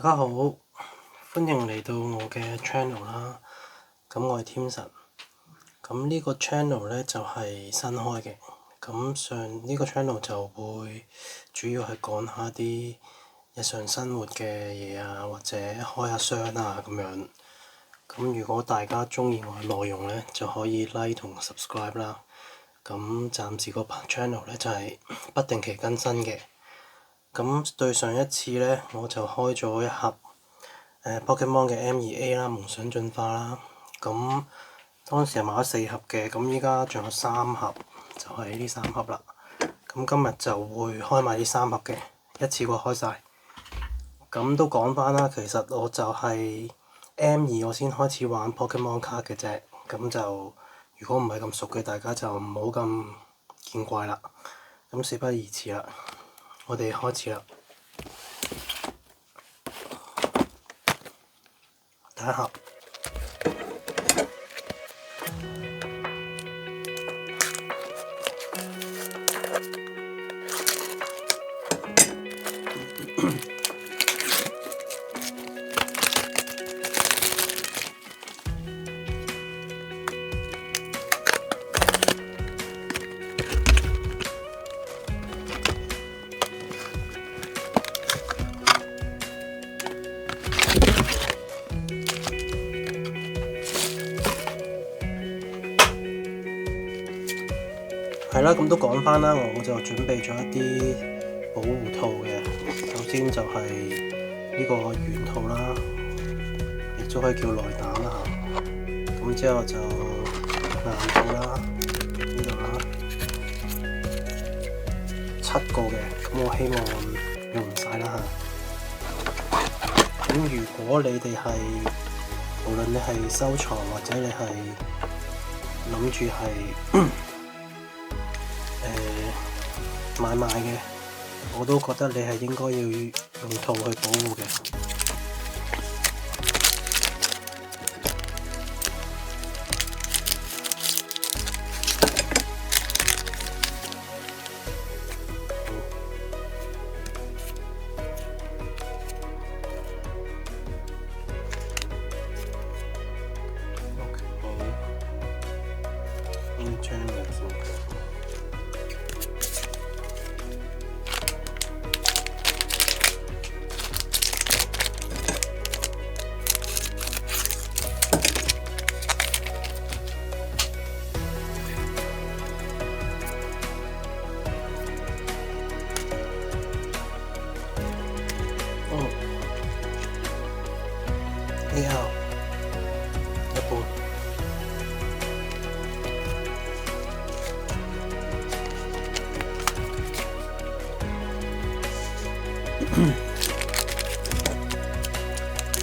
家好，歡迎嚟到我嘅 channel 啦。咁我係添神。咁呢個 channel 咧就係新開嘅。咁呢個 channel 就會主要係講下啲日常生活嘅嘢啊，或者開下箱啊咁樣。咁如果大家鍾意我嘅內容咧，就可以 like 同 subscribe 啦。咁暫時個 channel 咧就係不定期更新嘅。咁對上一次咧，我就開咗一盒Pokemon 嘅 M2A 啦，夢想進化啦。咁當時係買咗4盒嘅，咁依家仲有3盒，就係呢3盒啦。咁今日就會開埋呢3盒嘅，一次過開晒。咁都講翻啦，其實我就係 M2 我先開始玩 Pokemon 卡嘅啫。咁就如果唔係咁熟嘅，大家就唔好咁見怪啦。咁事不宜遲啦，我哋開始啦。第一盒。係啦，咁都講翻啦，我就準備咗一啲保護套嘅。首先就係呢個圓套啦，亦都可以叫內膽啦嚇。咁之後就硬套啦，呢度啦，7個嘅。咁我希望用唔晒啦嚇。咁如果你哋係無論你係收藏或者你係諗住係買賣嘅，我都覺得你係應該要用套去保護嘅。OK，呢張嚟見。A.R. 一半。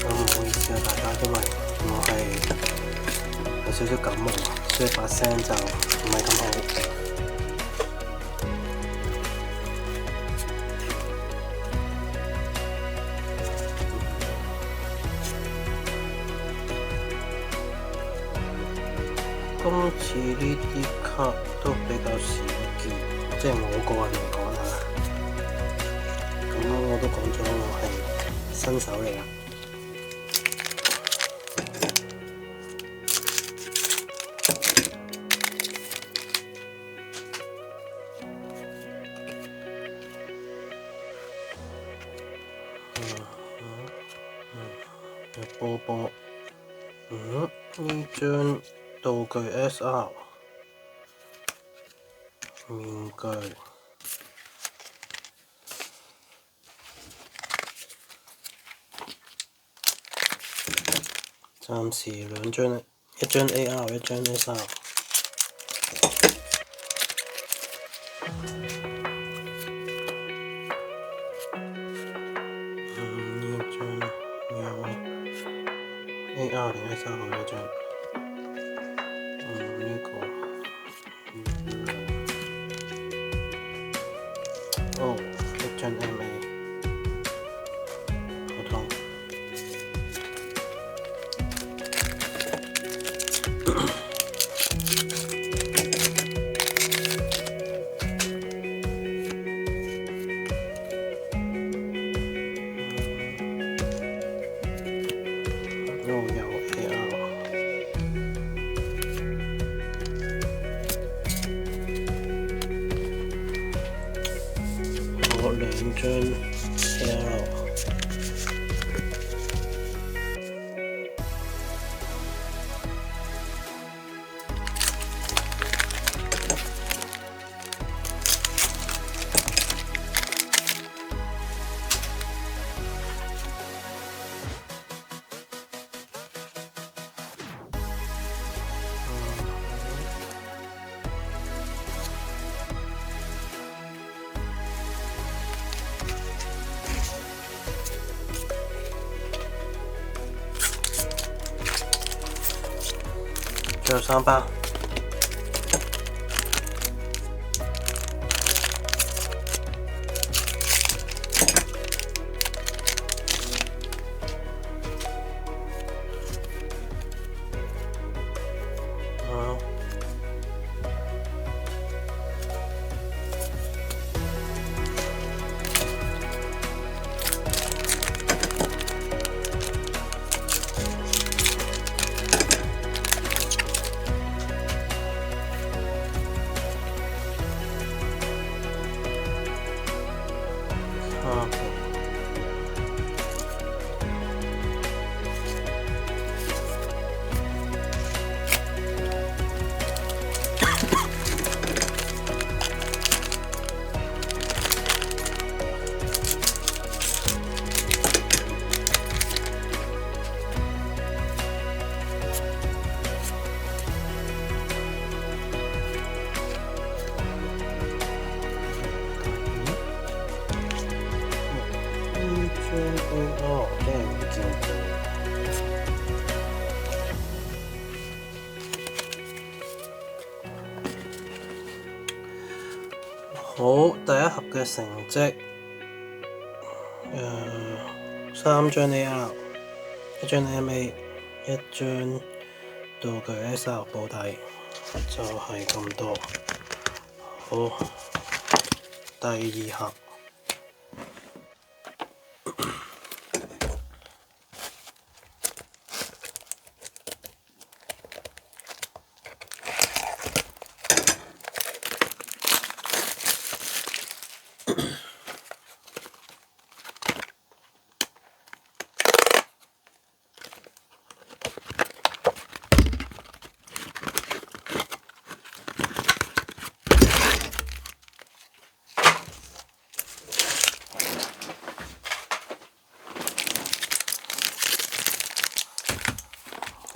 咁唔好意思啊，大家，因為我係有少少感冒，所以把聲就唔係咁好。今次呢啲卡都比較少見，即係我個人嚟講啦。咁我都講咗我係新手嚟啦。波波，呢張道具 SR 面具，暫時2張，一張 AR， 一張 SR。呢張有 AR 定 SR 呢張？呢個一張 MA， 普通。張 AR。最後3包。好，第一盒嘅成績，3張 AR， 1張 MA， 1張道具 SR 保底，就係咁多。好，第二盒。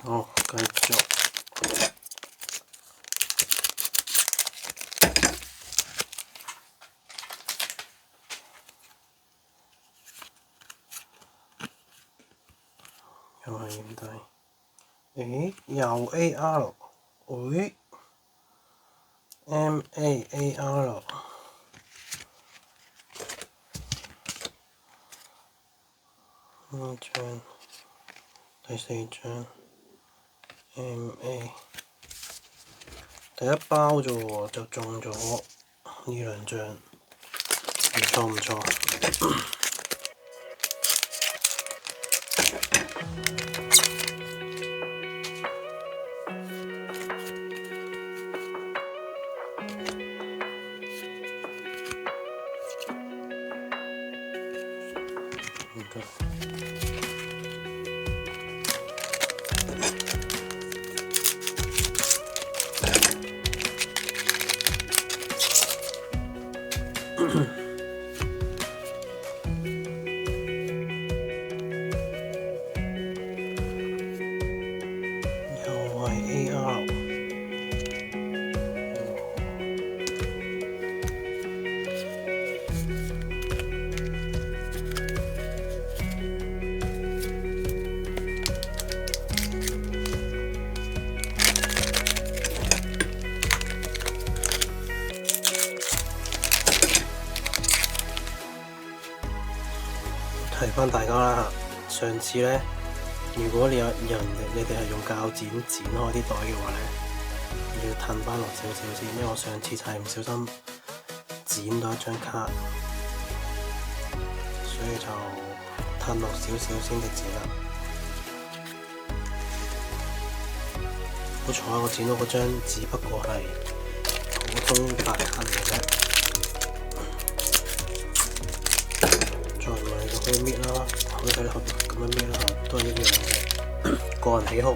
好，繼續。又係驗底。咦？又 AR？ 咦 ？MA AR。張，第4張。MA 第一包啫喎，就中咗呢2張，唔錯唔錯。提翻大家啦，上次呢，如果你哋係用鉸剪剪開啲袋嘅話呢，要褪翻落少少先，因為我上次就係唔小心剪到一張卡，所以就褪落少少先至剪啦。好彩我剪到嗰張只不過係普通白卡嚟嘅啫。可以搣啦，可以喺後邊咁樣搣啦，都係一樣嘅，個人喜好。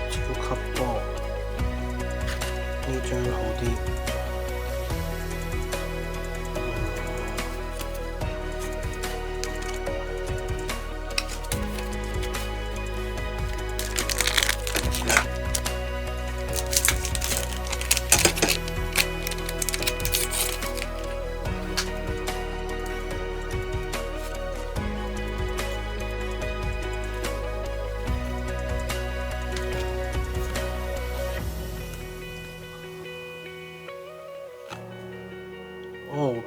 超級波呢張好啲。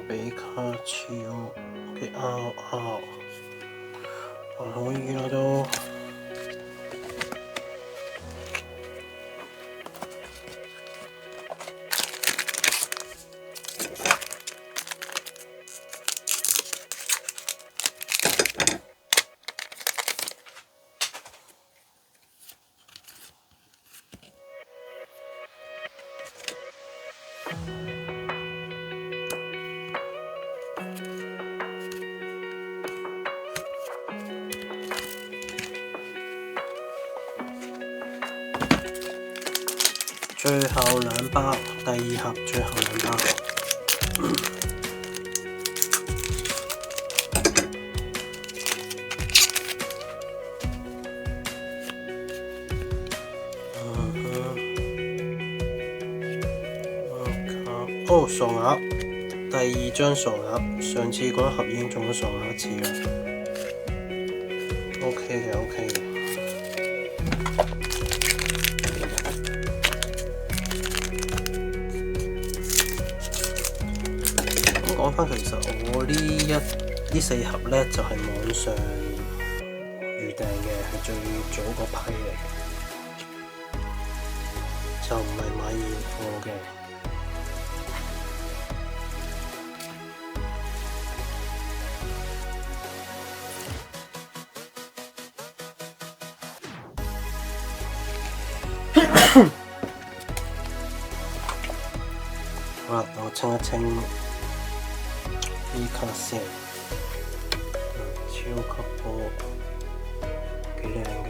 比卡超嘅 RR 還可以啦都。最後兩包，第二盒最後兩包。傻鴨，第二張傻鴨，上次嗰一盒已經中咗傻鴨一次啦。OK 嘅，OK 嘅。咁講返，其實我呢四盒呢，就係網上預訂嘅，係最早嗰批嚟嘅，就唔係買現貨嘅。好啦，等我清一清呢卡先，超級波，幾靚嘅。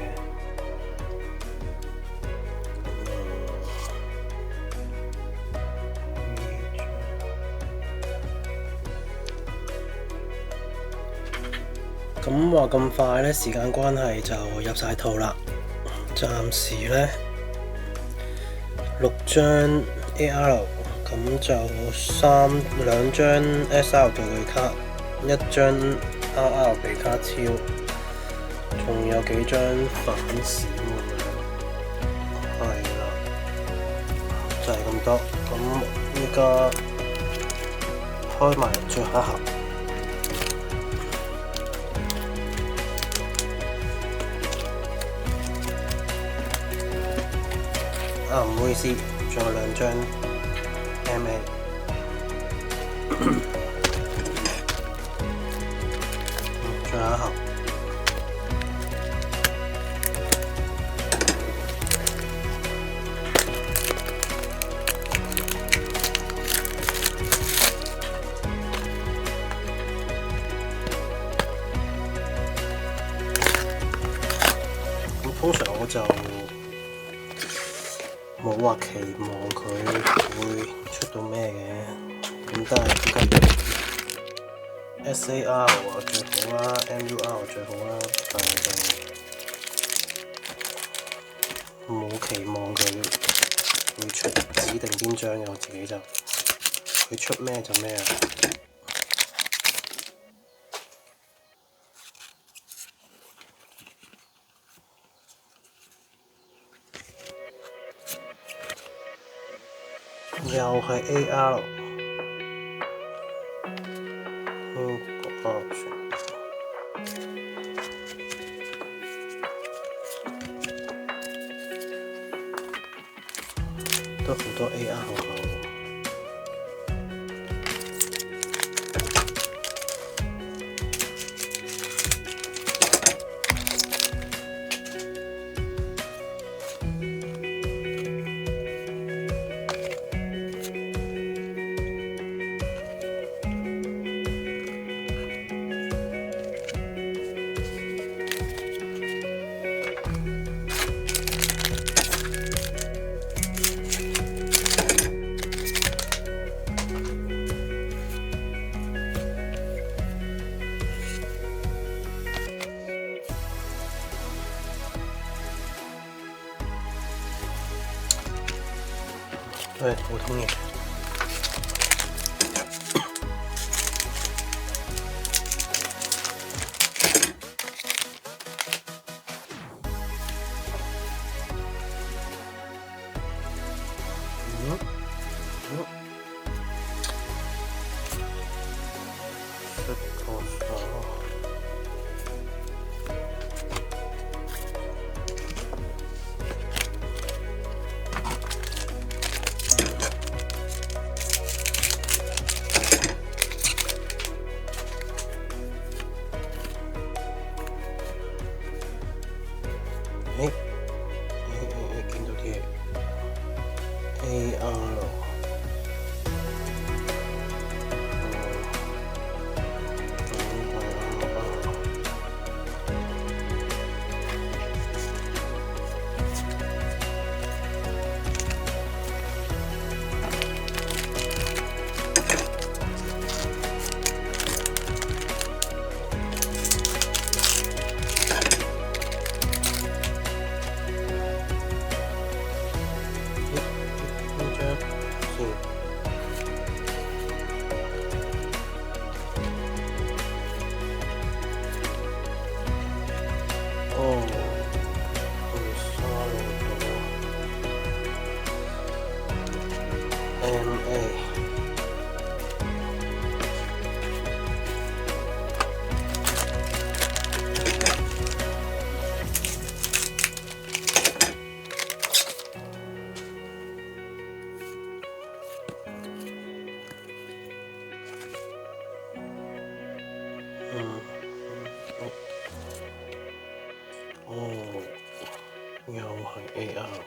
咁話咁快呢，時間關係就入晒套啦。暫時呢6張 AR， 咁就兩張 SR 道具卡，一張 RR 比卡超，仲有幾張反閃咁樣，係啦，就係咁多。咁依家開埋最後一盒。唔好意思，仲有兩張 MA， 最後一盒。咁通常我就冇話期望佢會出到咩嘅，咁但係SAR 最好啦 ，MUR 最好啦，但係就冇期望佢會出指定邊張嘅，我自己就佢出咩就咩啦。又係 AR。都好多 AR 學校喎。對，普通嘢。見到啲 AR。又係 AR。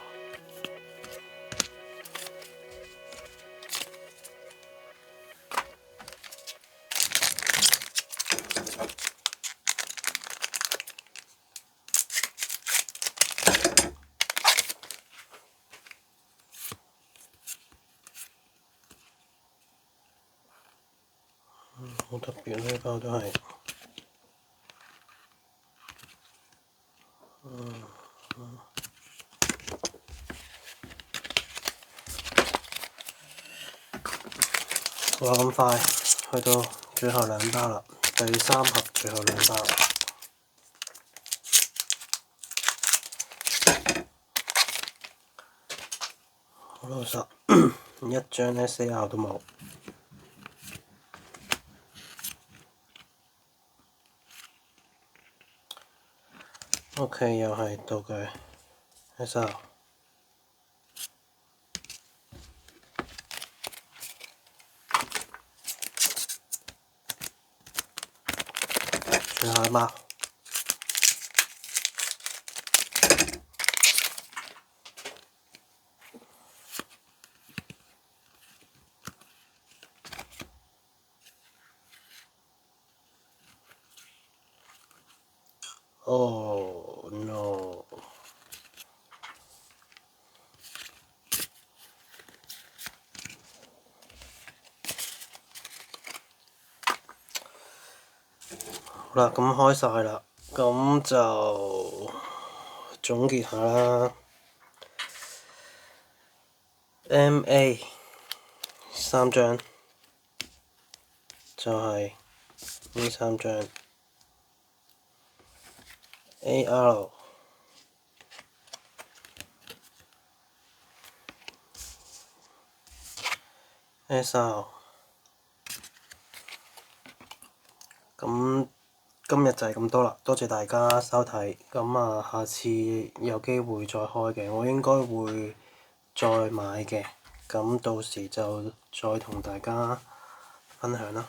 好特別呢包都係。話咁快，去到最後兩包啦，第三盒最後兩包。好老實，一張 SAR 都冇。OK， 又係道具 SAR。最後一包。Oh no！好啦，咁開晒啦，咁就總結下啦。MA 3張就係呢3張。AR SR。咁今日就係咁多啦，多謝大家收睇。咁下次有機會再開嘅，我應該會再買嘅，咁到時就再同大家分享啦。